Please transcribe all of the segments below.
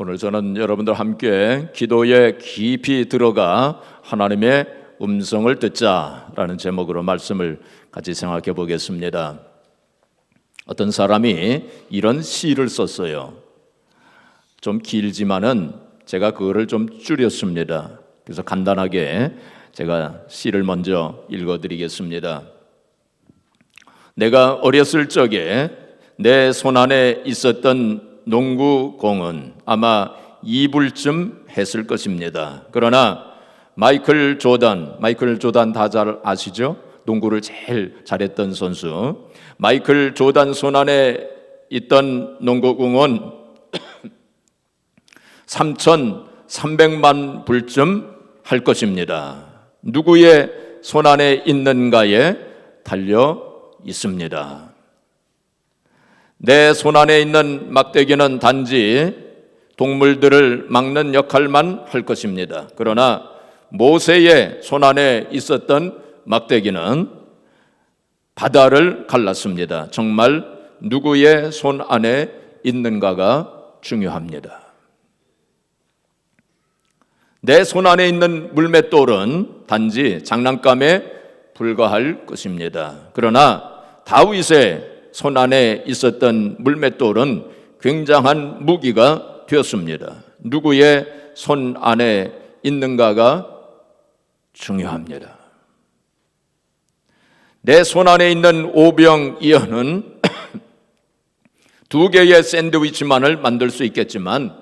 오늘 저는 여러분들 함께 기도에 깊이 들어가 하나님의 음성을 듣자라는 제목으로 말씀을 같이 생각해 보겠습니다. 어떤 사람이 이런 시를 썼어요. 좀 길지만은 제가 그거를 좀 줄였습니다. 그래서 간단하게 제가 시를 먼저 읽어드리겠습니다. 내가 어렸을 적에 내 손안에 있었던 농구공은 아마 2불쯤 했을 것입니다. 그러나 마이클 조단 다 잘 아시죠? 농구를 제일 잘했던 선수. 마이클 조단 손안에 있던 농구공은 3,300만 불쯤 할 것입니다. 누구의 손안에 있는가에 달려 있습니다. 내 손안에 있는 막대기는 단지 동물들을 막는 역할만 할 것입니다. 그러나 모세의 손안에 있었던 막대기는 바다를 갈랐습니다. 정말 누구의 손안에 있는가가 중요합니다. 내 손안에 있는 물맷돌은 단지 장난감에 불과할 것입니다. 그러나 다윗의 손안에 있었던 물맷돌은 굉장한 무기가 되었습니다. 누구의 손안에 있는가가 중요합니다. 내 손안에 있는 오병이어는 2개의 샌드위치만을 만들 수 있겠지만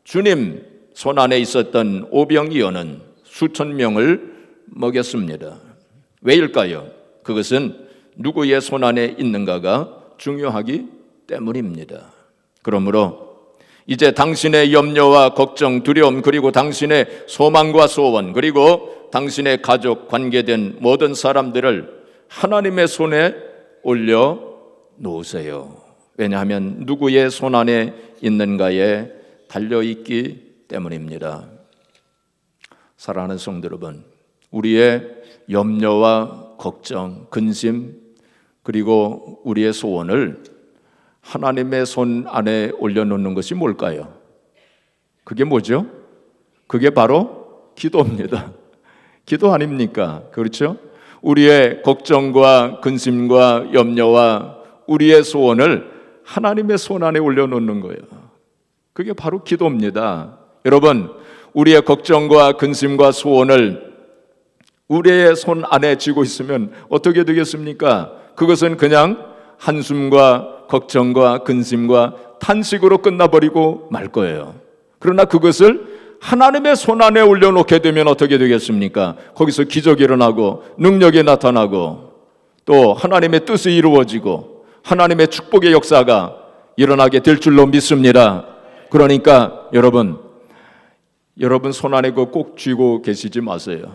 주님 손안에 있었던 오병이어는 수천 명을 먹였습니다. 왜일까요? 그것은 누구의 손안에 있는가가 중요하기 때문입니다. 그러므로 이제 당신의 염려와 걱정, 두려움, 그리고 당신의 소망과 소원, 그리고 당신의 가족, 관계된 모든 사람들을 하나님의 손에 올려 놓으세요. 왜냐하면 누구의 손안에 있는가에 달려있기 때문입니다. 사랑하는 성도 여러분, 우리의 염려와 걱정, 근심, 그리고 우리의 소원을 하나님의 손 안에 올려놓는 것이 뭘까요? 그게 뭐죠? 그게 바로 기도입니다. 기도 아닙니까? 그렇죠? 우리의 걱정과 근심과 염려와 우리의 소원을 하나님의 손 안에 올려놓는 거예요. 그게 바로 기도입니다. 여러분, 우리의 걱정과 근심과 소원을 우리의 손 안에 쥐고 있으면 어떻게 되겠습니까? 그것은 그냥 한숨과 걱정과 근심과 탄식으로 끝나버리고 말 거예요. 그러나 그것을 하나님의 손 안에 올려놓게 되면 어떻게 되겠습니까? 거기서 기적이 일어나고 능력이 나타나고 또 하나님의 뜻이 이루어지고 하나님의 축복의 역사가 일어나게 될 줄로 믿습니다. 그러니까 여러분 손 안에 그거 꼭 쥐고 계시지 마세요.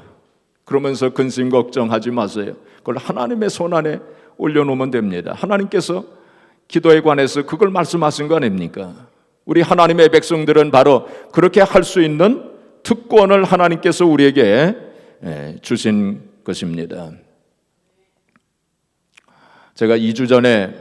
그러면서 근심 걱정하지 마세요. 그걸 하나님의 손 안에 올려놓으면 됩니다. 하나님께서 기도에 관해서 그걸 말씀하신 거 아닙니까? 우리 하나님의 백성들은 바로 그렇게 할 수 있는 특권을 하나님께서 우리에게 주신 것입니다. 제가 2주 전에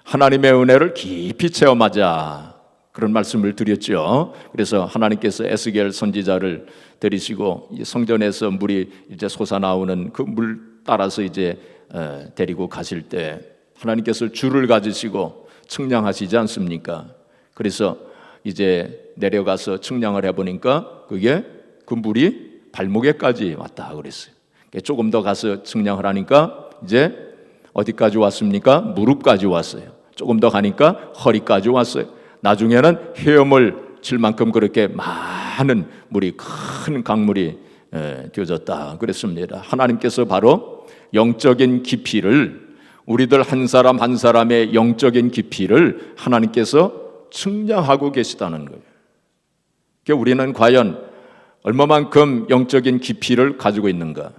하나님의 은혜를 깊이 체험하자 그런 말씀을 드렸죠. 그래서 하나님께서 에스겔 선지자를 데리시고 성전에서 물이 이제 솟아나오는 그 물 따라서 이제 데리고 가실 때 하나님께서 줄을 가지시고 측량하시지 않습니까? 그래서 이제 내려가서 측량을 해보니까 그게 그 물이 발목에까지 왔다 그랬어요. 조금 더 가서 측량을 하니까 이제 어디까지 왔습니까? 무릎까지 왔어요. 조금 더 가니까 허리까지 왔어요. 나중에는 헤엄을 칠 만큼 그렇게 많은 물이, 큰 강물이 되어졌다 그랬습니다. 하나님께서 바로 영적인 깊이를, 우리들 한 사람 한 사람의 영적인 깊이를 하나님께서 측량하고 계시다는 거예요. 그러니까 우리는 과연 얼마만큼 영적인 깊이를 가지고 있는가,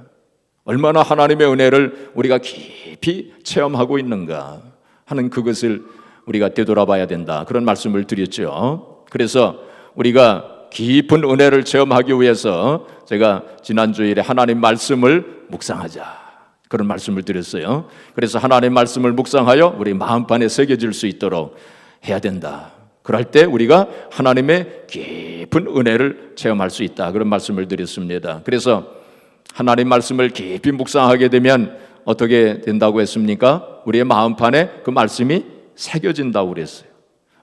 얼마나 하나님의 은혜를 우리가 깊이 체험하고 있는가 하는 그것을 우리가 되돌아봐야 된다, 그런 말씀을 드렸죠. 그래서 우리가 깊은 은혜를 체험하기 위해서 제가 지난 주일에 하나님 말씀을 묵상하자 그런 말씀을 드렸어요. 그래서 하나님 말씀을 묵상하여 우리 마음판에 새겨질 수 있도록 해야 된다. 그럴 때 우리가 하나님의 깊은 은혜를 체험할 수 있다. 그런 말씀을 드렸습니다. 그래서 하나님 말씀을 깊이 묵상하게 되면 어떻게 된다고 했습니까? 우리의 마음판에 그 말씀이 새겨진다고 그랬어요.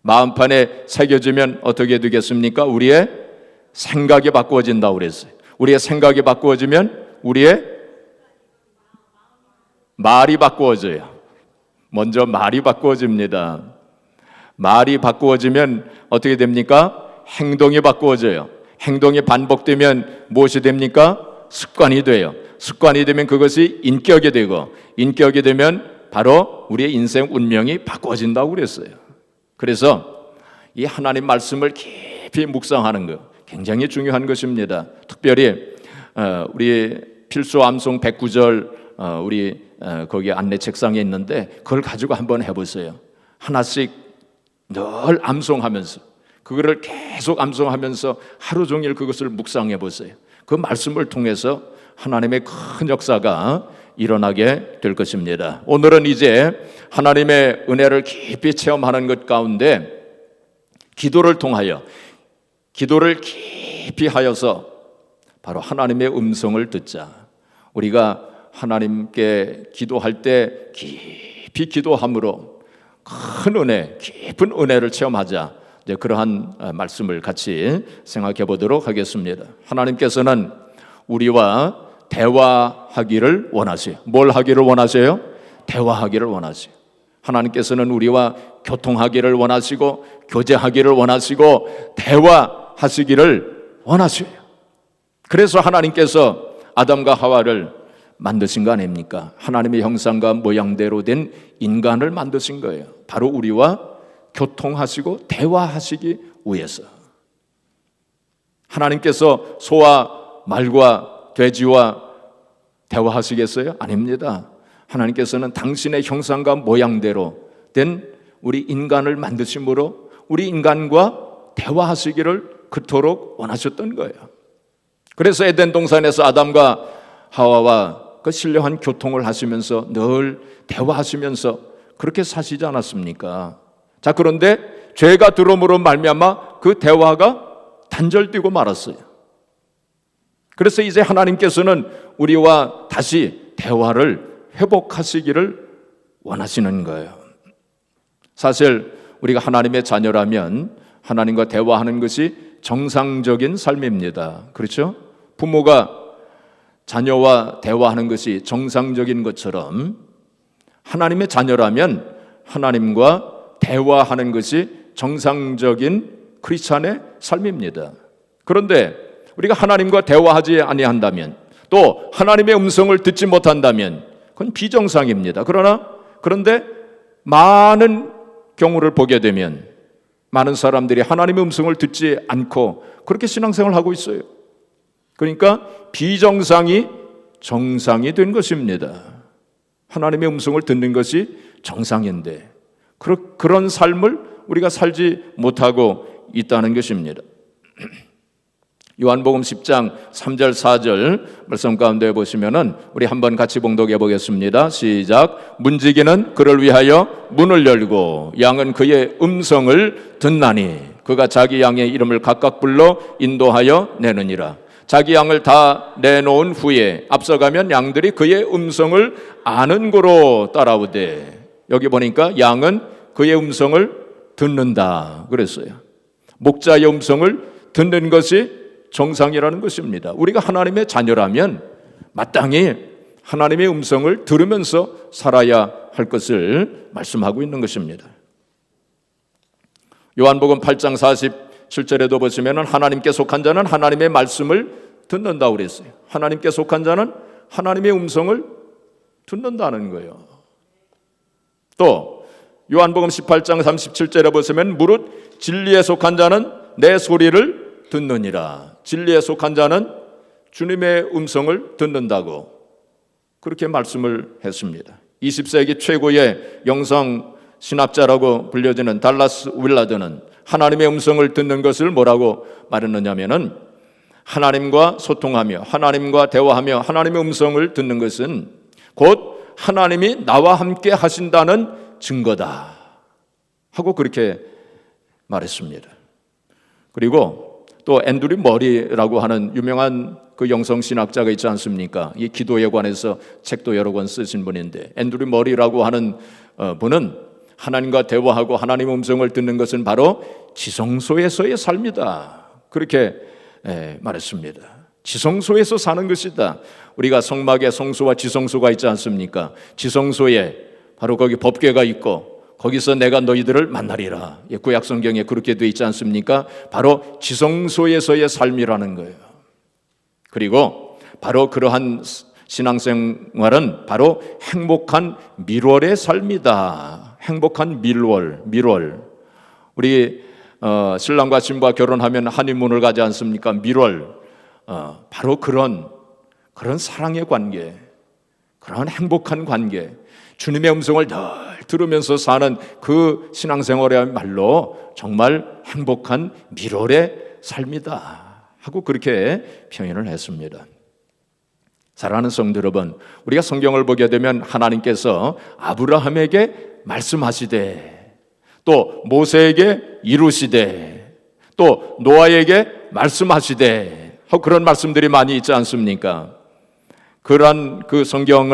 마음판에 새겨지면 어떻게 되겠습니까? 우리의 생각이 바꾸어진다고 그랬어요. 우리의 생각이 바꾸어지면 우리의 말이 바꾸어져요. 먼저 말이 바꾸어집니다. 말이 바꾸어지면 어떻게 됩니까? 행동이 바꾸어져요. 행동이 반복되면 무엇이 됩니까? 습관이 돼요. 습관이 되면 그것이 인격이 되고, 인격이 되면 바로 우리의 인생 운명이 바꿔진다고 그랬어요. 그래서 이 하나님 말씀을 깊이 묵상하는 것 굉장히 중요한 것입니다. 특별히 우리 필수 암송 109절 우리 거기 안내 책상에 있는데 그걸 가지고 한번 해보세요. 하나씩 늘 암송하면서 그거를 계속 암송하면서 하루 종일 그것을 묵상해 보세요. 그 말씀을 통해서 하나님의 큰 역사가 일어나게 될 것입니다. 오늘은 이제 하나님의 은혜를 깊이 체험하는 것 가운데 기도를 통하여, 기도를 깊이 하여서 바로 하나님의 음성을 듣자. 우리가 하나님께 기도할 때 깊이 기도함으로 큰 은혜, 깊은 은혜를 체험하자. 이제 그러한 말씀을 같이 생각해 보도록 하겠습니다. 하나님께서는 우리와 대화하기를 원하세요. 뭘 하기를 원하세요? 대화하기를 원하세요. 하나님께서는 우리와 교통하기를 원하시고 교제하기를 원하시고 대화하시기를 원하세요. 그래서 하나님께서 아담과 하와를 만드신 거 아닙니까? 하나님의 형상과 모양대로 된 인간을 만드신 거예요. 바로 우리와 교통하시고 대화하시기 위해서. 하나님께서 소와 말과 돼지와 대화하시겠어요? 아닙니다. 하나님께서는 당신의 형상과 모양대로 된 우리 인간을 만드심으로 우리 인간과 대화하시기를 그토록 원하셨던 거예요. 그래서 에덴 동산에서 아담과 하와와 그 신령한 교통을 하시면서 늘 대화하시면서 그렇게 사시지 않았습니까? 자, 그런데 죄가 들어옴으로 말미암아 그 대화가 단절되고 말았어요. 그래서 이제 하나님께서는 우리와 다시 대화를 회복하시기를 원하시는 거예요. 사실 우리가 하나님의 자녀라면 하나님과 대화하는 것이 정상적인 삶입니다. 그렇죠? 부모가 자녀와 대화하는 것이 정상적인 것처럼 하나님의 자녀라면 하나님과 대화하는 것이 정상적인 크리스찬의 삶입니다. 그런데 우리가 하나님과 대화하지 아니한다면 또 하나님의 음성을 듣지 못한다면 그건 비정상입니다. 그런데 많은 경우를 보게 되면 많은 사람들이 하나님의 음성을 듣지 않고 그렇게 신앙생활을 하고 있어요. 그러니까 비정상이 정상이 된 것입니다. 하나님의 음성을 듣는 것이 정상인데 그런 삶을 우리가 살지 못하고 있다는 것입니다. 요한복음 10장 3절 4절 말씀 가운데 보시면은 우리 한번 같이 봉독해 보겠습니다. 시작. 문지기는 그를 위하여 문을 열고 양은 그의 음성을 듣나니 그가 자기 양의 이름을 각각 불러 인도하여 내느니라. 자기 양을 다 내놓은 후에 앞서가면 양들이 그의 음성을 아는 고로 따라오되, 여기 보니까 양은 그의 음성을 듣는다 그랬어요. 목자의 음성을 듣는 것이 정상이라는 것입니다. 우리가 하나님의 자녀라면 마땅히 하나님의 음성을 들으면서 살아야 할 것을 말씀하고 있는 것입니다. 요한복음 8장 47절에도 보시면 하나님께 속한 자는 하나님의 말씀을 듣는다고 그랬어요. 하나님께 속한 자는 하나님의 음성을 듣는다는 거예요. 또 요한복음 18장 37절에 보시면 무릇 진리에 속한 자는 내 소리를 듣느니라. 진리에 속한 자는 주님의 음성을 듣는다고 그렇게 말씀을 했습니다. 20세기 최고의 영성 신학자라고 불려지는 달라스 윌라드는 하나님의 음성을 듣는 것을 뭐라고 말했느냐면은 하나님과 소통하며 하나님과 대화하며 하나님의 음성을 듣는 것은 곧 하나님이 나와 함께 하신다는 증거다 하고 그렇게 말했습니다. 그리고 또 앤드류 머리라고 하는 유명한 그 영성신학자가 있지 않습니까? 이 기도에 관해서 책도 여러 권 쓰신 분인데, 앤드류 머리라고 하는 분은 하나님과 대화하고 하나님 음성을 듣는 것은 바로 지성소에서의 삶이다, 그렇게 말했습니다. 지성소에서 사는 것이다. 우리가 성막에 성소와 지성소가 있지 않습니까? 지성소에 바로 거기 법궤가 있고 거기서 내가 너희들을 만나리라, 구약 성경에 그렇게 되어 있지 않습니까? 바로 지성소에서의 삶이라는 거예요. 그리고 바로 그러한 신앙생활은 바로 행복한 밀월의 삶이다. 행복한 밀월. 우리 신랑과 신부가 결혼하면 하니문을 가지 않습니까? 밀월. 바로 그런 사랑의 관계, 그런 행복한 관계, 주님의 음성을 늘 들으면서 사는 그 신앙생활이야말로 정말 행복한 밀월의 삶이다 하고 그렇게 표현을 했습니다. 사랑하는 성도 여러분, 우리가 성경을 보게 되면 하나님께서 아브라함에게 말씀하시되, 또 모세에게 이루시되, 또 노아에게 말씀하시되 하고 그런 말씀들이 많이 있지 않습니까? 그러한 그 성경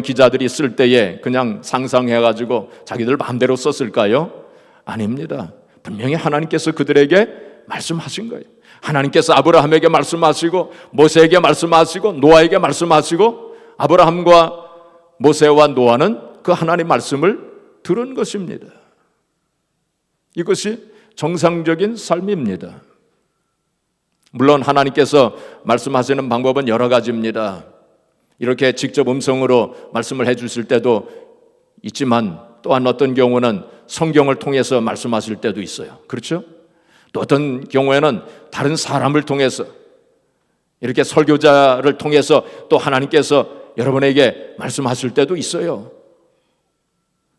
기자들이 쓸 때에 그냥 상상해가지고 자기들 마음대로 썼을까요? 아닙니다. 분명히 하나님께서 그들에게 말씀하신 거예요. 하나님께서 아브라함에게 말씀하시고 모세에게 말씀하시고 노아에게 말씀하시고 아브라함과 모세와 노아는 그 하나님 말씀을 들은 것입니다. 이것이 정상적인 삶입니다. 물론 하나님께서 말씀하시는 방법은 여러 가지입니다. 이렇게 직접 음성으로 말씀을 해주실 때도 있지만 또한 어떤 경우는 성경을 통해서 말씀하실 때도 있어요. 그렇죠? 또 어떤 경우에는 다른 사람을 통해서, 이렇게 설교자를 통해서 또 하나님께서 여러분에게 말씀하실 때도 있어요.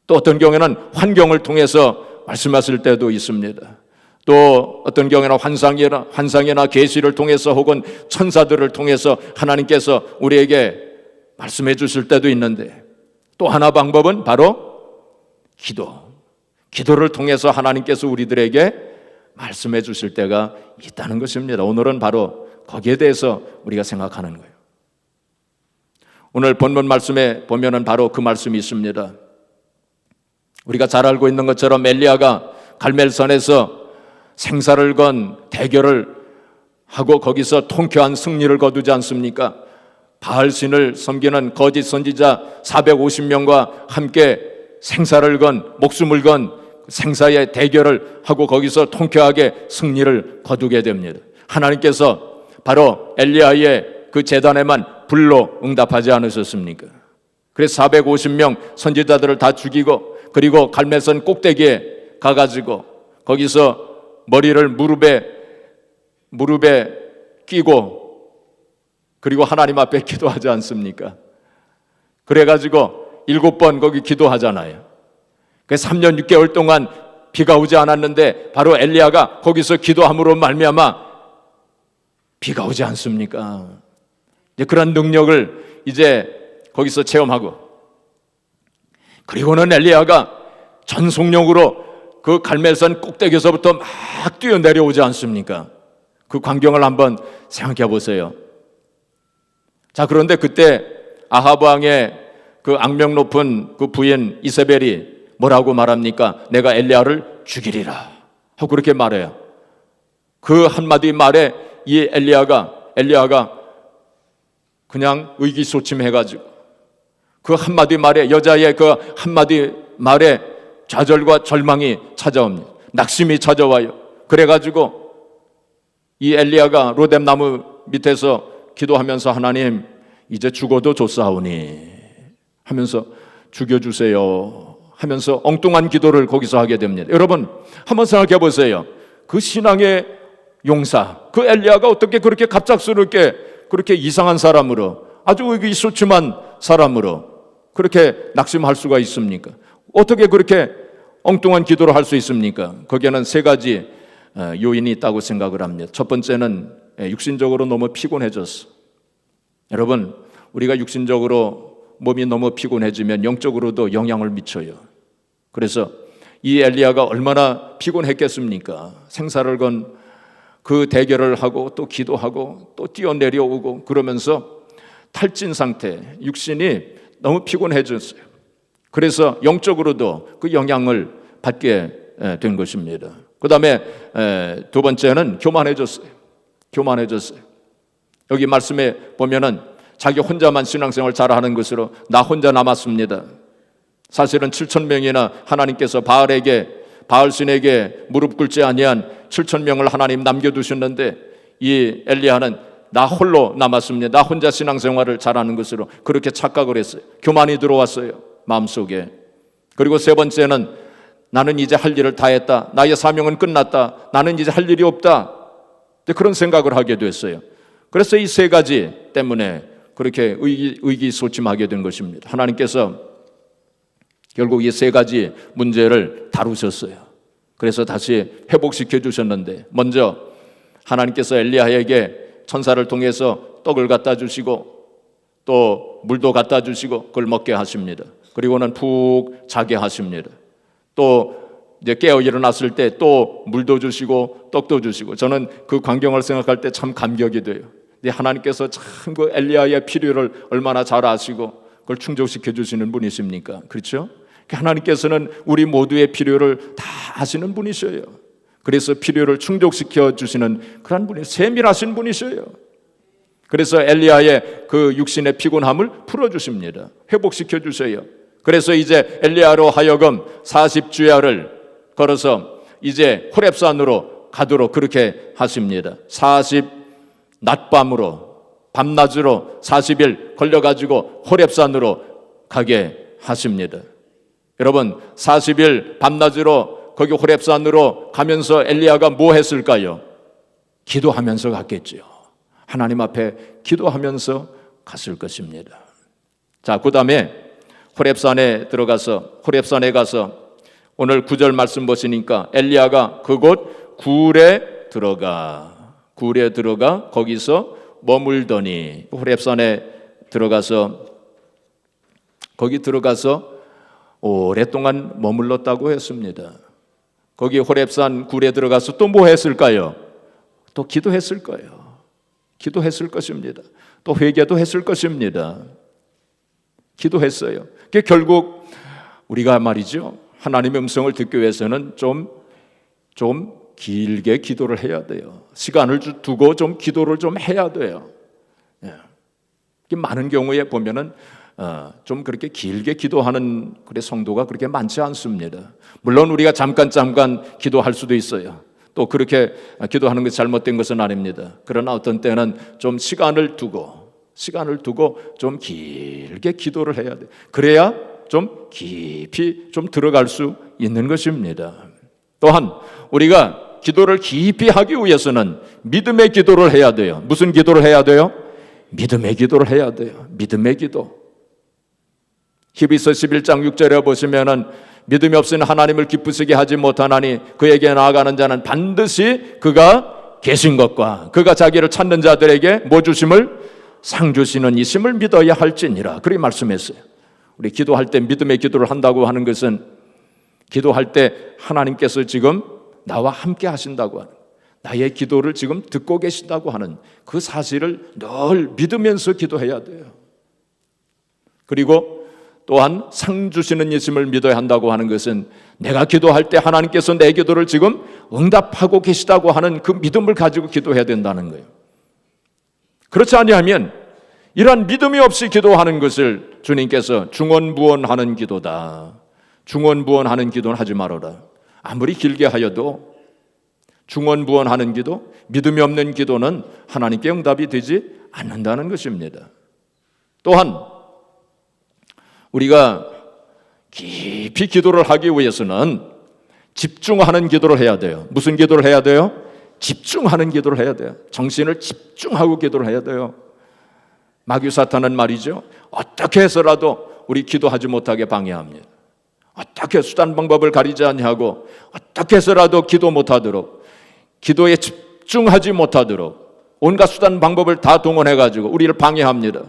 또 어떤 경우에는 환경을 통해서 말씀하실 때도 있습니다. 또 어떤 경우에는 환상이나 계시를 통해서 혹은 천사들을 통해서 하나님께서 우리에게 말씀해 주실 때도 있는데, 또 하나 방법은 바로 기도를 통해서 하나님께서 우리들에게 말씀해 주실 때가 있다는 것입니다. 오늘은 바로 거기에 대해서 우리가 생각하는 거예요. 오늘 본문 말씀에 보면은 바로 그 말씀이 있습니다. 우리가 잘 알고 있는 것처럼 엘리야가 갈멜산에서 생사를 건 대결을 하고 거기서 통쾌한 승리를 거두지 않습니까? 바알신을 섬기는 거짓 선지자 450명과 함께 생사를 건, 목숨을 건 생사의 대결을 하고 거기서 통쾌하게 승리를 거두게 됩니다. 하나님께서 바로 엘리야의 그 제단에만 불로 응답하지 않으셨습니까? 그래서 450명 선지자들을 다 죽이고, 그리고 갈멜산 꼭대기에 가가지고 거기서 머리를 무릎에 끼고, 그리고 하나님 앞에 기도하지 않습니까? 그래가지고 7번 거기 기도하잖아요. 그 3년 6개월 동안 비가 오지 않았는데 바로 엘리야가 거기서 기도함으로 말미암아 비가 오지 않습니까? 이제 그런 능력을 이제 거기서 체험하고, 그리고는 엘리야가 전속력으로 그 갈멜산 꼭대기에서부터 막 뛰어내려오지 않습니까? 그 광경을 한번 생각해 보세요. 자, 그런데 그때 아합 왕의 그 악명 높은 그 부인 이세벨이 뭐라고 말합니까? 내가 엘리야를 죽이리라 하고 그렇게 말해요. 그 한마디 말에 이 엘리야가 그냥 의기소침해가지고 그 한마디 말에, 여자의 그 한마디 말에 좌절과 절망이 찾아옵니다. 낙심이 찾아와요. 그래가지고 이 엘리야가 로뎀나무 밑에서 기도하면서 하나님 이제 죽어도 좋사오니 하면서 죽여주세요 하면서 엉뚱한 기도를 거기서 하게 됩니다. 여러분 한번 생각해 보세요. 그 신앙의 용사, 그 엘리야가 어떻게 그렇게 갑작스럽게 그렇게 이상한 사람으로, 아주 의기소침한 사람으로 그렇게 낙심할 수가 있습니까? 어떻게 그렇게 엉뚱한 기도를 할 수 있습니까? 거기에는 3가지 요인이 있다고 생각을 합니다. 첫 번째는 육신적으로 너무 피곤해졌어. 여러분, 우리가 육신적으로 몸이 너무 피곤해지면 영적으로도 영향을 미쳐요. 그래서 이 엘리야가 얼마나 피곤했겠습니까? 생사를 건 그 대결을 하고 또 기도하고 또 뛰어내려오고 그러면서 탈진 상태, 육신이 너무 피곤해졌어요. 그래서 영적으로도 그 영향을 받게 된 것입니다. 그 다음에 두 번째는 교만해졌어요. 여기 말씀에 보면은 자기 혼자만 신앙생활 잘하는 것으로 나 혼자 남았습니다. 사실은 7,000명이나 하나님께서 바알신에게 무릎 꿇지 아니한 7,000명을 하나님 남겨두셨는데 이 엘리야는 나 홀로 남았습니다. 나 혼자 신앙생활을 잘하는 것으로 그렇게 착각을 했어요. 교만이 들어왔어요, 마음속에. 그리고 세 번째는 나는 이제 할 일을 다 했다. 나의 사명은 끝났다. 나는 이제 할 일이 없다. 그런 생각을 하게 됐어요. 그래서 이 세 가지 때문에 그렇게 의기소침하게 된 것입니다. 하나님께서 결국 이 세 가지 문제를 다루셨어요. 그래서 다시 회복시켜 주셨는데, 먼저 하나님께서 엘리야에게 천사를 통해서 떡을 갖다 주시고 또 물도 갖다 주시고 그걸 먹게 하십니다. 그리고는 푹 자게 하십니다. 또 이제 깨어 일어났을 때 또 물도 주시고 떡도 주시고, 저는 그 광경을 생각할 때 참 감격이 돼요. 하나님께서 참 그 엘리야의 필요를 얼마나 잘 아시고 그걸 충족시켜 주시는 분이십니까? 그렇죠? 하나님께서는 우리 모두의 필요를 다 아시는 분이셔요. 그래서 필요를 충족시켜 주시는 그런 분이 세밀하신 분이셔요. 그래서 엘리야의 그 육신의 피곤함을 풀어주십니다. 회복시켜 주셔요. 그래서 이제 엘리야로 하여금 40주야를 걸어서 이제 호렙산으로 가도록 그렇게 하십니다. 40 낮밤으로 밤낮으로 40일 걸려가지고 호렙산으로 가게 하십니다. 여러분, 40일 밤낮으로 거기 호렙산으로 가면서 엘리야가 뭐 했을까요? 기도하면서 갔겠죠. 하나님 앞에 기도하면서 갔을 것입니다. 자, 그 다음에 호렙산에 가서 오늘 9절 말씀 보시니까 엘리야가 그곳 굴에 들어가 거기서 머물더니, 호렙산에 거기 들어가서 오랫동안 머물렀다고 했습니다. 거기 호렙산 굴에 들어가서 또 뭐 했을까요? 또 기도했을 거예요. 기도했을 것입니다. 또 회개도 했을 것입니다. 기도했어요. 결국 우리가 말이죠, 하나님의 음성을 듣기 위해서는 좀 길게 기도를 해야 돼요. 시간을 두고 좀 기도를 좀 해야 돼요. 많은 경우에 보면은 좀 그렇게 길게 기도하는 성도가 그렇게 많지 않습니다. 물론 우리가 잠깐 기도할 수도 있어요. 또 그렇게 기도하는 것이 잘못된 것은 아닙니다. 그러나 어떤 때는 좀 시간을 두고 좀 길게 기도를 해야 돼요. 그래야 좀 깊이 좀 들어갈 수 있는 것입니다. 또한 우리가 기도를 깊이 하기 위해서는 믿음의 기도를 해야 돼요. 무슨 기도를 해야 돼요? 믿음의 기도를 해야 돼요. 믿음의 기도. 히브리서 11장 6절에 보시면은 믿음이 없이는 하나님을 기쁘시게 하지 못하나니 그에게 나아가는 자는 반드시 그가 계신 것과 그가 자기를 찾는 자들에게 뭐 주심을? 상 주시는 이심을 믿어야 할지니라. 그렇게 말씀했어요. 우리 기도할 때 믿음의 기도를 한다고 하는 것은 기도할 때 하나님께서 지금 나와 함께 하신다고 하는, 나의 기도를 지금 듣고 계신다고 하는 그 사실을 늘 믿으면서 기도해야 돼요. 그리고 또한 상 주시는 예수님을 믿어야 한다고 하는 것은 내가 기도할 때 하나님께서 내 기도를 지금 응답하고 계시다고 하는 그 믿음을 가지고 기도해야 된다는 거예요. 그렇지 아니하면 이러한 믿음이 없이 기도하는 것을 주님께서 중언부언하는 기도다. 중언부언하는 기도는 하지 말아라. 아무리 길게 하여도 중언부언하는 기도, 믿음이 없는 기도는 하나님께 응답이 되지 않는다는 것입니다. 또한 우리가 깊이 기도를 하기 위해서는 집중하는 기도를 해야 돼요. 무슨 기도를 해야 돼요? 집중하는 기도를 해야 돼요. 정신을 집중하고 기도를 해야 돼요. 마귀 사탄은 말이죠, 어떻게 해서라도 우리 기도하지 못하게 방해합니다. 어떻게 수단 방법을 가리지 아니하고 어떻게 해서라도 기도 못하도록, 기도에 집중하지 못하도록 온갖 수단 방법을 다 동원해가지고 우리를 방해합니다.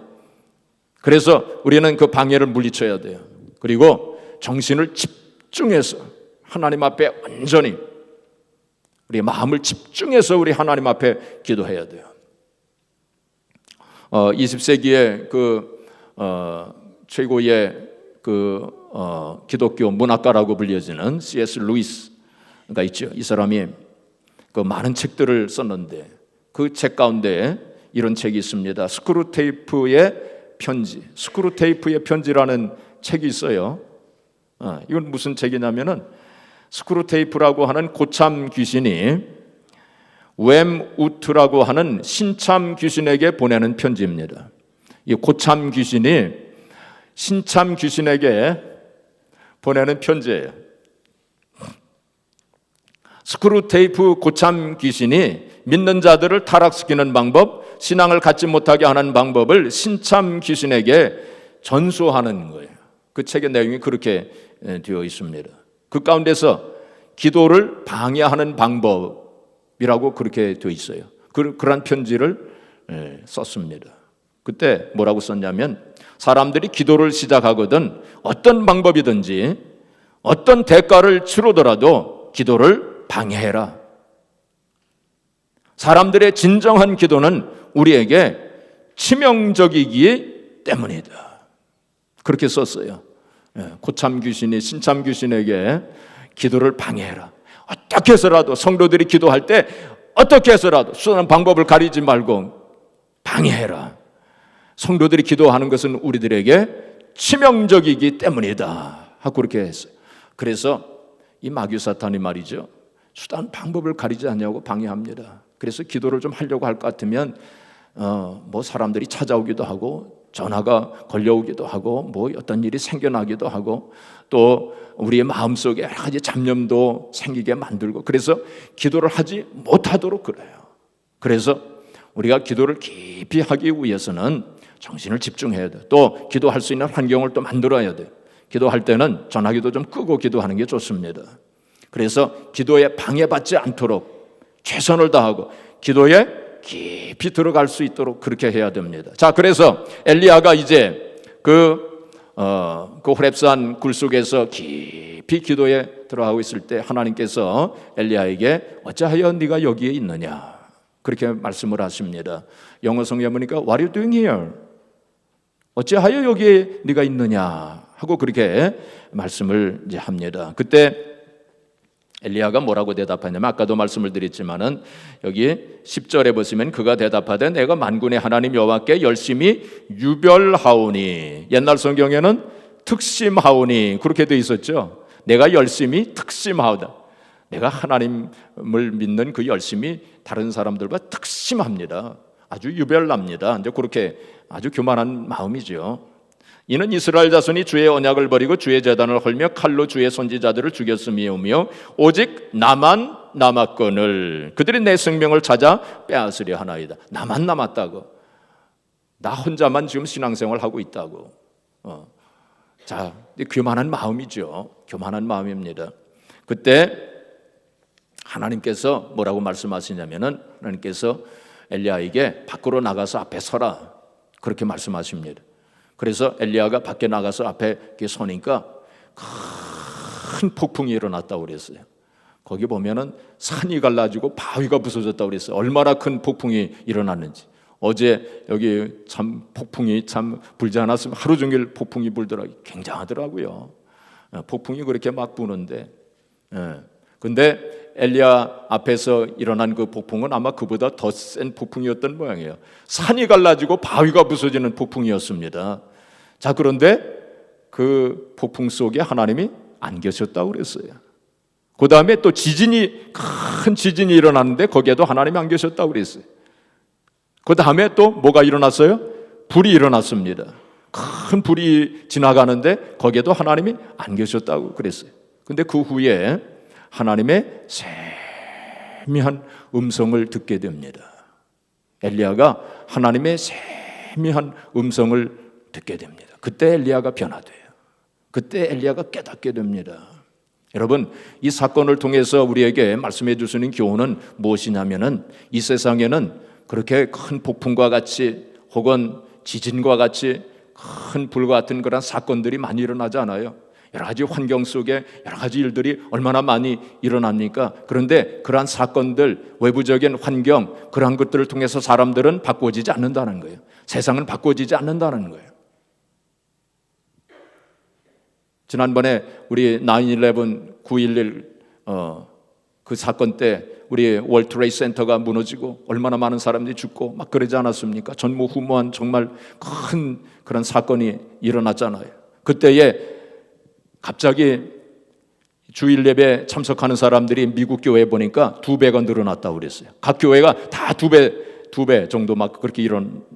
그래서 우리는 그 방해를 물리쳐야 돼요. 그리고 정신을 집중해서 하나님 앞에 온전히 우리 마음을 집중해서 우리 하나님 앞에 기도해야 돼요. 20세기의 최고의 기독교 문학가라고 불려지는 C.S. 루이스가 있죠. 이 사람이 많은 책들을 썼는데 그 책 가운데 이런 책이 있습니다. 스크루테이프의 편지. 스크루테이프의 편지라는 책이 있어요. 이건 무슨 책이냐면은 스크루테이프라고 하는 고참 귀신이 웸우트라고 하는 신참 귀신에게 보내는 편지입니다. 이 고참 귀신이 신참 귀신에게 보내는 편지예요. 스크루테이프 고참 귀신이 믿는 자들을 타락시키는 방법, 신앙을 갖지 못하게 하는 방법을 신참 귀신에게 전수하는 거예요. 그 책의 내용이 그렇게 되어 있습니다. 그 가운데서 기도를 방해하는 방법이라고 그렇게 되어 있어요. 그런 편지를 썼습니다. 그때 뭐라고 썼냐면 사람들이 기도를 시작하거든 어떤 방법이든지 어떤 대가를 치르더라도 기도를 방해해라. 사람들의 진정한 기도는 우리에게 치명적이기 때문이다. 그렇게 썼어요. 고참 귀신이 신참 귀신에게 기도를 방해해라. 어떻게 해서라도 성도들이 기도할 때 어떻게 해서라도 수단한 방법을 가리지 말고 방해해라. 성도들이 기도하는 것은 우리들에게 치명적이기 때문이다 하고 그렇게 했어요. 그래서 이 마귀 사탄이 말이죠, 수단 방법을 가리지 않냐고 방해합니다. 그래서 기도를 좀 하려고 할 것 같으면 뭐 사람들이 찾아오기도 하고 전화가 걸려오기도 하고 뭐 어떤 일이 생겨나기도 하고 또 우리의 마음속에 여러 가지 잡념도 생기게 만들고 그래서 기도를 하지 못하도록 그래요. 그래서 우리가 기도를 깊이 하기 위해서는 정신을 집중해야 돼요. 또 기도할 수 있는 환경을 또 만들어야 돼요. 기도할 때는 전화기도 좀 끄고 기도하는 게 좋습니다. 그래서 기도에 방해받지 않도록 최선을 다하고 기도에 깊이 들어갈 수 있도록 그렇게 해야 됩니다. 자, 그래서 엘리야가 이제 그 호렙산 굴 속에서 깊이 기도에 들어가고 있을 때 하나님께서 엘리야에게 어찌하여 네가 여기에 있느냐 그렇게 말씀을 하십니다. 영어 성경에 보니까 What are you doing here? 어찌하여 여기에 네가 있느냐 하고 그렇게 말씀을 이제 합니다. 그때 엘리야가 뭐라고 대답하냐면 아까도 말씀을 드렸지만은 여기 10절에 보시면 그가 대답하되 내가 만군의 하나님 여호와께 열심히 유별하오니, 옛날 성경에는 특심하오니 그렇게 돼 있었죠. 내가 열심히 특심하오다. 내가 하나님을 믿는 그 열심이 다른 사람들과 특심합니다. 아주 유별납니다. 이제 그렇게 아주 교만한 마음이죠. 이는 이스라엘 자손이 주의 언약을 버리고 주의 제단을 헐며 칼로 주의 선지자들을 죽였음이오며 오직 나만 남았거늘 그들이 내 생명을 찾아 빼앗으려 하나이다. 나만 남았다고. 나 혼자만 지금 신앙생활 하고 있다고. 자, 교만한 마음이죠. 교만한 마음입니다. 그때 하나님께서 뭐라고 말씀하시냐면은 하나님께서 엘리야에게 밖으로 나가서 앞에 서라 그렇게 말씀하십니다. 그래서 엘리야가 밖에 나가서 앞에 서니까 큰 폭풍이 일어났다고 그랬어요. 거기 보면은 산이 갈라지고 바위가 부서졌다고 그랬어요. 얼마나 큰 폭풍이 일어났는지. 어제 여기 참 폭풍이 참 불지 않았으면 하루 종일 폭풍이 불더라고요. 굉장하더라고요. 폭풍이 그렇게 막 부는데 근데 엘리야 앞에서 일어난 그 폭풍은 아마 그보다 더 센 폭풍이었던 모양이에요. 산이 갈라지고 바위가 부서지는 폭풍이었습니다. 자, 그런데 그 폭풍 속에 하나님이 안 계셨다고 그랬어요. 그 다음에 또 큰 지진이 일어났는데 거기에도 하나님이 안 계셨다고 그랬어요. 그 다음에 또 뭐가 일어났어요? 불이 일어났습니다. 큰 불이 지나가는데 거기에도 하나님이 안 계셨다고 그랬어요. 근데 그 후에 하나님의 세미한 음성을 듣게 됩니다. 엘리야가 하나님의 세미한 음성을 듣게 됩니다. 그때 엘리야가 변화돼요. 그때 엘리야가 깨닫게 됩니다. 여러분, 이 사건을 통해서 우리에게 말씀해 주시는 교훈은 무엇이냐면은 이 세상에는 그렇게 큰 폭풍과 같이 혹은 지진과 같이 큰 불과 같은 그런 사건들이 많이 일어나지 않아요. 여러 가지 환경 속에 여러 가지 일들이 얼마나 많이 일어납니까? 그런데 그러한 사건들, 외부적인 환경, 그러한 것들을 통해서 사람들은 바꾸어지지 않는다는 거예요. 세상은 바꾸어지지 않는다는 거예요. 지난번에 우리 9/11, 9/11 그 사건 때 우리 월드 트레이드 센터가 무너지고 얼마나 많은 사람들이 죽고 막 그러지 않았습니까? 전무후무한 정말 큰 그런 사건이 일어났잖아요. 그때에 갑자기 주일 예배 참석하는 사람들이 미국 교회에 보니까 2배가 늘어났다고 그랬어요. 각 교회가 다 2배 정도 막 그렇게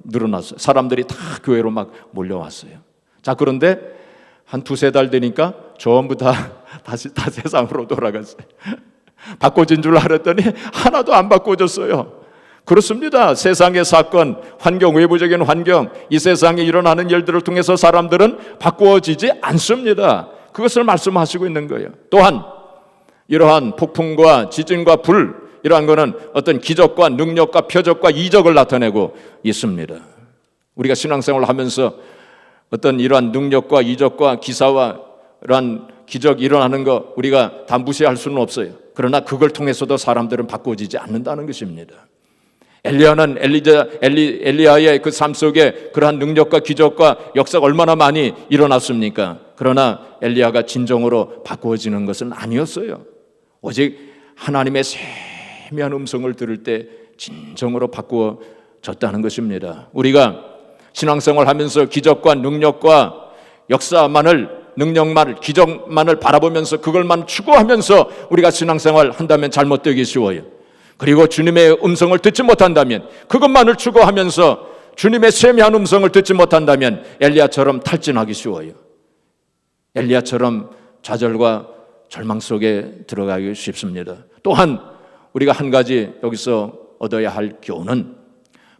늘어났어요. 사람들이 다 교회로 막 몰려왔어요. 자, 그런데 한 2-3달 되니까 전부 다시 세상으로 돌아갔어요. 바꿔진 줄 알았더니 하나도 안 바꿔졌어요. 그렇습니다. 세상의 사건, 환경, 외부적인 환경, 이 세상에 일어나는 일들을 통해서 사람들은 바꾸어지지 않습니다. 그것을 말씀하시고 있는 거예요. 또한 이러한 폭풍과 지진과 불, 이러한 것은 어떤 기적과 능력과 표적과 이적을 나타내고 있습니다. 우리가 신앙생활을 하면서 어떤 이러한 능력과 이적과 기사와 이러한 기적이 일어나는 거 우리가 다 무시할 수는 없어요. 그러나 그걸 통해서도 사람들은 바꿔지지 않는다는 것입니다. 엘리야는 엘리야의 그 삶 속에 그러한 능력과 기적과 역사가 얼마나 많이 일어났습니까? 그러나 엘리야가 진정으로 바꾸어지는 것은 아니었어요. 오직 하나님의 세미한 음성을 들을 때 진정으로 바꾸어졌다는 것입니다. 우리가 신앙생활 하면서 기적과 능력과 역사만을, 능력만을, 기적만을 바라보면서 그걸만 추구하면서 우리가 신앙생활 한다면 잘못되기 쉬워요. 그리고 주님의 음성을 듣지 못한다면, 그것만을 추구하면서 주님의 세미한 음성을 듣지 못한다면 엘리야처럼 탈진하기 쉬워요. 엘리야처럼 좌절과 절망 속에 들어가기 쉽습니다. 또한 우리가 한 가지 여기서 얻어야 할 교훈은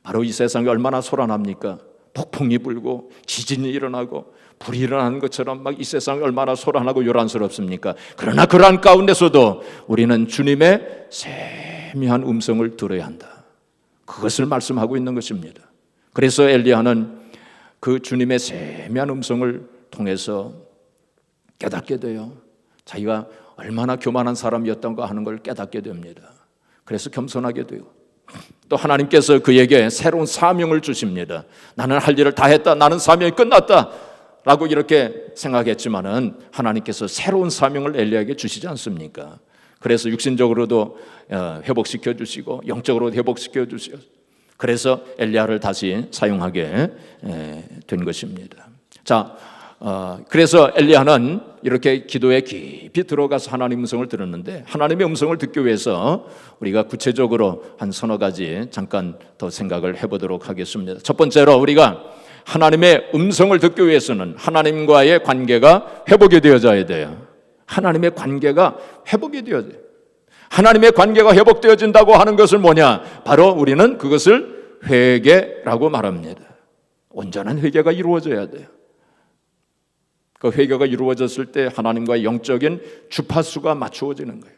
바로 이 세상이 얼마나 소란합니까? 폭풍이 불고 지진이 일어나고 불이 일어나는 것처럼 막 이 세상이 얼마나 소란하고 요란스럽습니까? 그러나 그러한 가운데서도 우리는 주님의 세미한 음성을 들어야 한다. 그것을 말씀하고 있는 것입니다. 그래서 엘리야는 그 주님의 세미한 음성을 통해서 깨닫게 돼요. 자기가 얼마나 교만한 사람이었던가 하는 걸 깨닫게 됩니다. 그래서 겸손하게 되고 또 하나님께서 그에게 새로운 사명을 주십니다. 나는 할 일을 다 했다. 나는 사명이 끝났다. 라고 이렇게 생각했지만은 하나님께서 새로운 사명을 엘리야에게 주시지 않습니까? 그래서 육신적으로도 회복시켜 주시고 영적으로도 회복시켜 주시고 그래서 엘리야를 다시 사용하게 된 것입니다. 자, 그래서 엘리야는 이렇게 기도에 깊이 들어가서 하나님의 음성을 들었는데 하나님의 음성을 듣기 위해서 우리가 구체적으로 한 서너 가지 잠깐 더 생각을 해보도록 하겠습니다. 첫 번째로 우리가 하나님의 음성을 듣기 위해서는 하나님과의 관계가 회복이 되어져야 돼요. 하나님의 관계가 회복이 되어져야 돼요. 하나님의 관계가 회복되어진다고 하는 것은 뭐냐? 바로 우리는 그것을 회개라고 말합니다. 온전한 회개가 이루어져야 돼요. 그 회개가 이루어졌을 때 하나님과의 영적인 주파수가 맞추어지는 거예요.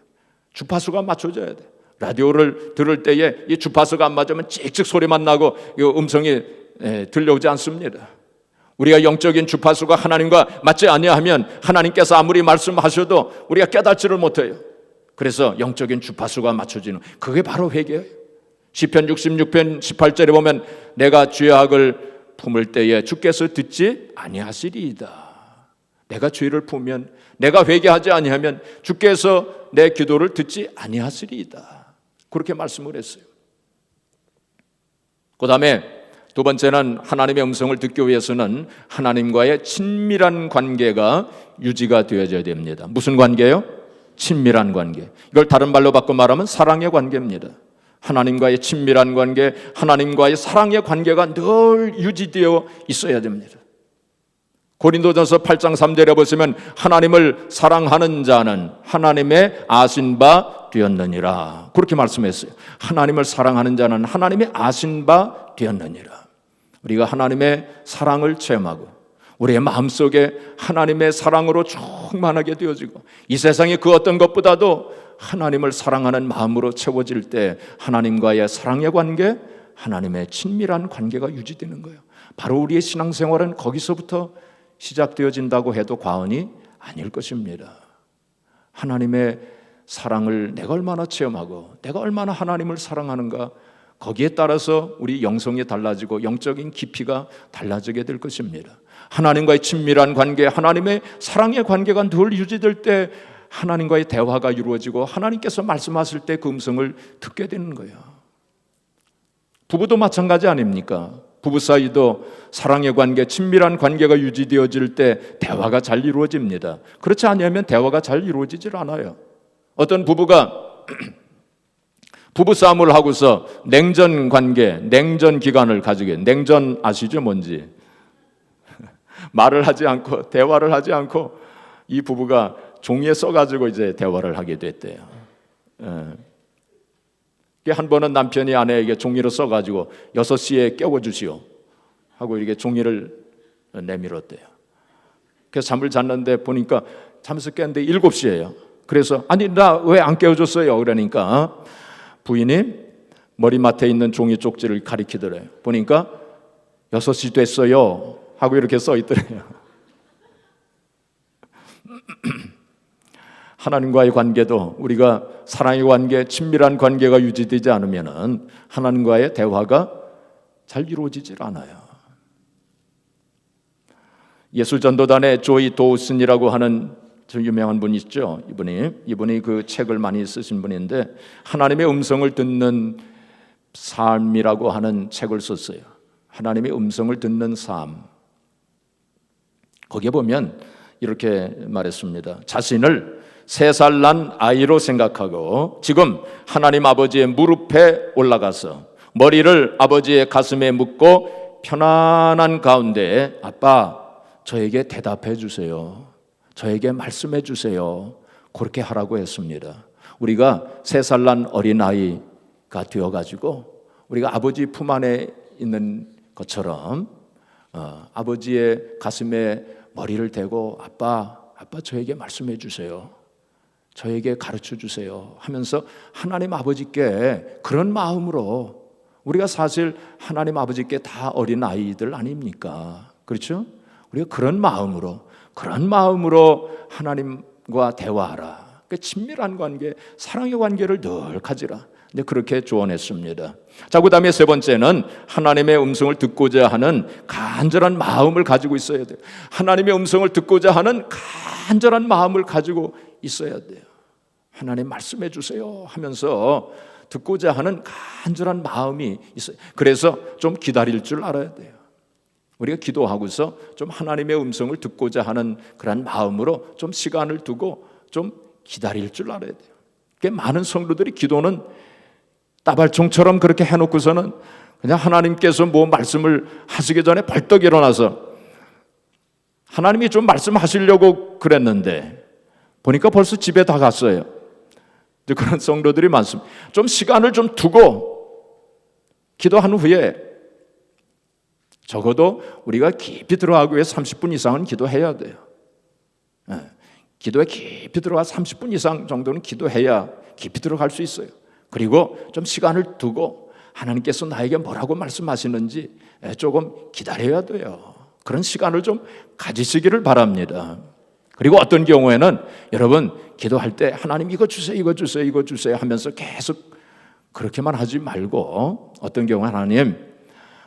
주파수가 맞춰져야 돼요. 라디오를 들을 때에 이 주파수가 안 맞으면 찍찍 소리만 나고 이 음성이 들려오지 않습니다. 우리가 영적인 주파수가 하나님과 맞지 아니하면 하나님께서 아무리 말씀하셔도 우리가 깨닫지를 못해요. 그래서 영적인 주파수가 맞춰지는 그게 바로 회개예요. 시편 66편 18절에 보면 내가 죄악을 품을 때에 주께서 듣지 아니하시리이다. 내가 죄를 품으면 내가 회개하지 아니하면 주께서 내 기도를 듣지 아니하시리이다. 그렇게 말씀을 했어요. 그 다음에 두 번째는 하나님의 음성을 듣기 위해서는 하나님과의 친밀한 관계가 유지가 되어져야 됩니다. 무슨 관계요? 친밀한 관계. 이걸 다른 말로 바꿔 말하면 사랑의 관계입니다. 하나님과의 친밀한 관계, 하나님과의 사랑의 관계가 늘 유지되어 있어야 됩니다. 고린도전서 8장 3절에 보시면 하나님을 사랑하는 자는 하나님의 아신 바 되었느니라. 그렇게 말씀했어요. 하나님을 사랑하는 자는 하나님의 아신 바 되었느니라. 우리가 하나님의 사랑을 체험하고 우리의 마음속에 하나님의 사랑으로 충만하게 되어지고 이 세상의 그 어떤 것보다도 하나님을 사랑하는 마음으로 채워질 때 하나님과의 사랑의 관계, 하나님의 친밀한 관계가 유지되는 거예요. 바로 우리의 신앙생활은 거기서부터 시작되어진다고 해도 과언이 아닐 것입니다. 하나님의 사랑을 내가 얼마나 체험하고 내가 얼마나 하나님을 사랑하는가, 거기에 따라서 우리 영성이 달라지고 영적인 깊이가 달라지게 될 것입니다. 하나님과의 친밀한 관계, 하나님의 사랑의 관계가 늘 유지될 때 하나님과의 대화가 이루어지고 하나님께서 말씀하실 때 그 음성을 듣게 되는 거예요. 부부도 마찬가지 아닙니까? 부부 사이도 사랑의 관계, 친밀한 관계가 유지되어질 때 대화가 잘 이루어집니다. 그렇지 않으면 대화가 잘 이루어지질 않아요. 어떤 부부가 부부싸움을 하고서 냉전 관계, 냉전 기간을 가지게, 냉전 아시죠? 뭔지. 말을 하지 않고 대화를 하지 않고 이 부부가 종이에 써가지고 이제 대화를 하게 됐대요. 한 번은 남편이 아내에게 종이를 써가지고 6시에 깨워주시오 하고 이렇게 종이를 내밀었대요. 그래서 잠을 잤는데 보니까 잠에서 깼는데 7시예요. 그래서 아니 나 왜 안 깨워줬어요? 그러니까 부인이 머리맡에 있는 종이 쪽지를 가리키더래요. 보니까 6시 됐어요 하고 이렇게 써 있더래요. 하나님과의 관계도 우리가 사랑의 관계, 친밀한 관계가 유지되지 않으면 하나님과의 대화가 잘 이루어지질 않아요. 예술전도단의 조이 도우슨이라고 하는 저 유명한 분 있죠. 이분이 그 책을 많이 쓰신 분인데 하나님의 음성을 듣는 삶이라고 하는 책을 썼어요. 하나님의 음성을 듣는 삶. 거기에 보면 이렇게 말했습니다. 자신을 3살 난 아이로 생각하고 지금 하나님 아버지의 무릎에 올라가서 머리를 아버지의 가슴에 묻고 편안한 가운데 아빠 저에게 대답해 주세요. 저에게 말씀해 주세요. 그렇게 하라고 했습니다. 우리가 3살 난 어린아이가 되어가지고 우리가 아버지 품 안에 있는 것처럼 아버지의 가슴에 머리를 대고 아빠 저에게 말씀해 주세요. 저에게 가르쳐 주세요 하면서 하나님 아버지께 그런 마음으로, 우리가 사실 하나님 아버지께 다 어린 아이들 아닙니까? 그렇죠? 우리가 그런 마음으로 하나님과 대화하라. 그 친밀한 관계, 사랑의 관계를 늘 가지라. 이제 그렇게 조언했습니다. 자, 그다음에 3번째는 하나님의 음성을 듣고자 하는 간절한 마음을 가지고 있어야 돼요. 하나님의 음성을 듣고자 하는 간절한 마음을 가지고 있어야 돼요. 하나님 말씀해 주세요 하면서 듣고자 하는 간절한 마음이 있어요. 그래서 좀 기다릴 줄 알아야 돼요. 우리가 기도하고서 좀 하나님의 음성을 듣고자 하는 그런 마음으로 좀 시간을 두고 좀 기다릴 줄 알아야 돼요. 많은 성도들이 기도는 따발총처럼 그렇게 해놓고서는 그냥 하나님께서 뭐 말씀을 하시기 전에 벌떡 일어나서 하나님이 좀 말씀하시려고 그랬는데 보니까 벌써 집에 다 갔어요. 그런 성도들이 많습니다. 좀 시간을 좀 두고 기도한 후에 적어도 우리가 깊이 들어가기 위해 30분 이상은 기도해야 돼요. 기도에 깊이 들어가 30분 이상 정도는 기도해야 깊이 들어갈 수 있어요. 그리고 좀 시간을 두고 하나님께서 나에게 뭐라고 말씀하시는지 조금 기다려야 돼요. 그런 시간을 좀 가지시기를 바랍니다. 그리고 어떤 경우에는 여러분 기도할 때 하나님 이거 주세요, 이거 주세요, 이거 주세요 하면서 계속 그렇게만 하지 말고 어떤 경우 하나님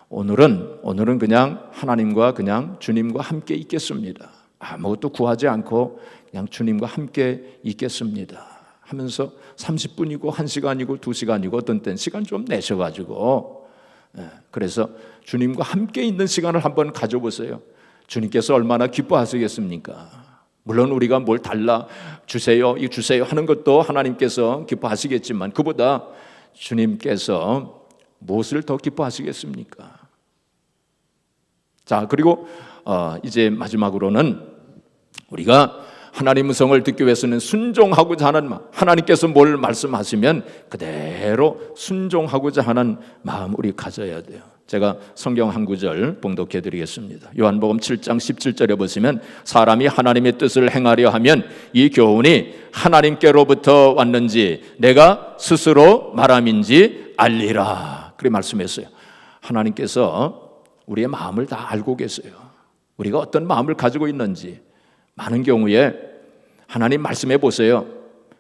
오늘은 그냥 하나님과 그냥 주님과 함께 있겠습니다. 아무것도 구하지 않고 그냥 주님과 함께 있겠습니다 하면서 30분이고 1시간이고 2시간이고 어떤 때는 시간 좀 내셔가지고 그래서 주님과 함께 있는 시간을 한번 가져보세요. 주님께서 얼마나 기뻐하시겠습니까? 물론 우리가 뭘 달라 주세요, 이 주세요 하는 것도 하나님께서 기뻐하시겠지만 그보다 주님께서 무엇을 더 기뻐하시겠습니까? 자, 그리고 이제 마지막으로는 우리가 하나님 음성을 듣기 위해서는 순종하고자 하는 마음, 하나님께서 뭘 말씀하시면 그대로 순종하고자 하는 마음 우리 가져야 돼요. 제가 성경 한 구절 봉독해 드리겠습니다. 요한복음 7장 17절에 보시면 사람이 하나님의 뜻을 행하려 하면 이 교훈이 하나님께로부터 왔는지 내가 스스로 말함인지 알리라. 그렇게 말씀했어요. 하나님께서 우리의 마음을 다 알고 계세요. 우리가 어떤 마음을 가지고 있는지, 많은 경우에 하나님 말씀해 보세요.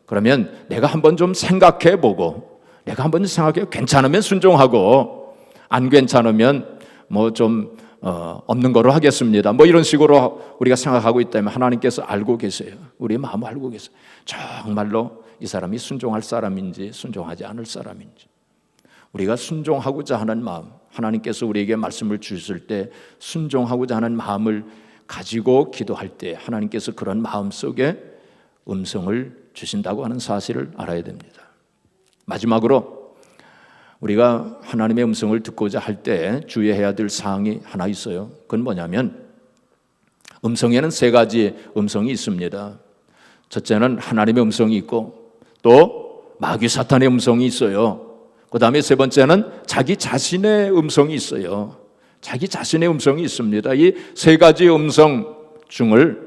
그러면 내가 한번 좀 생각해 보고, 내가 한번 생각해 괜찮으면 순종하고, 안 괜찮으면 뭐 좀 없는 거로 하겠습니다. 뭐 이런 식으로 우리가 생각하고 있다면 하나님께서 알고 계세요. 우리의 마음을 알고 계세요. 정말로 이 사람이 순종할 사람인지 순종하지 않을 사람인지. 우리가 순종하고자 하는 마음, 하나님께서 우리에게 말씀을 주실 때 순종하고자 하는 마음을 가지고 기도할 때 하나님께서 그런 마음 속에 음성을 주신다고 하는 사실을 알아야 됩니다. 마지막으로 우리가 하나님의 음성을 듣고자 할 때 주의해야 될 사항이 하나 있어요. 그건 뭐냐면 음성에는 세 가지 음성이 있습니다. 첫째는 하나님의 음성이 있고, 또 마귀 사탄의 음성이 있어요. 그 다음에 세 번째는 자기 자신의 음성이 있어요. 자기 자신의 음성이 있습니다. 이 세 가지 음성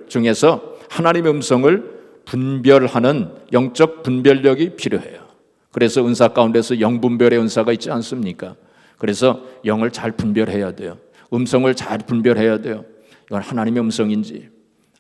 중에서 하나님의 음성을 분별하는 영적 분별력이 필요해요. 그래서 은사 가운데서 영분별의 은사가 있지 않습니까? 그래서 영을 잘 분별해야 돼요. 음성을 잘 분별해야 돼요. 이건 하나님의 음성인지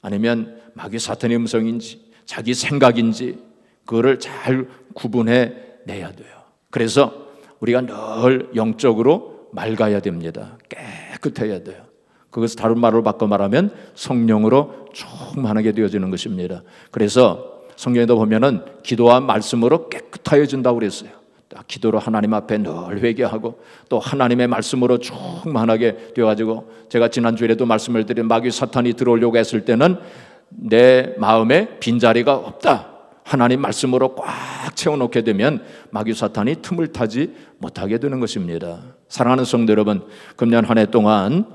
아니면 마귀 사탄의 음성인지 자기 생각인지 그거를 잘 구분해 내야 돼요. 그래서 우리가 늘 영적으로 맑아야 됩니다. 깨끗해야 돼요. 그것을 다른 말로 바꿔 말하면 성령으로 충만하게 되어지는 것입니다. 그래서 성경에도 보면은 기도와 말씀으로 깨끗하여진다고 그랬어요. 기도로 하나님 앞에 늘 회개하고 또 하나님의 말씀으로 충만하게 되어가지고, 제가 지난주에도 말씀을 드린 마귀 사탄이 들어오려고 했을 때는 내 마음에 빈자리가 없다, 하나님 말씀으로 꽉 채워놓게 되면 마귀 사탄이 틈을 타지 못하게 되는 것입니다. 사랑하는 성도 여러분, 금년 한 해 동안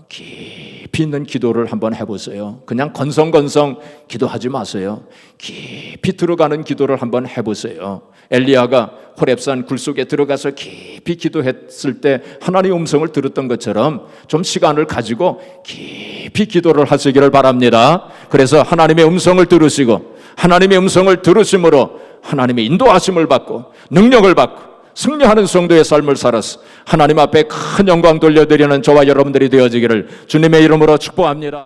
깊이 있는 기도를 한번 해보세요. 그냥 건성건성 기도하지 마세요. 깊이 들어가는 기도를 한번 해보세요. 엘리야가 호렙산 굴 속에 들어가서 깊이 기도했을 때 하나님의 음성을 들었던 것처럼 좀 시간을 가지고 깊이 기도를 하시기를 바랍니다. 그래서 하나님의 음성을 들으시고 하나님의 음성을 들으심으로 하나님의 인도하심을 받고 능력을 받고 승리하는 성도의 삶을 살아서 하나님 앞에 큰 영광 돌려드리는 저와 여러분들이 되어지기를 주님의 이름으로 축복합니다.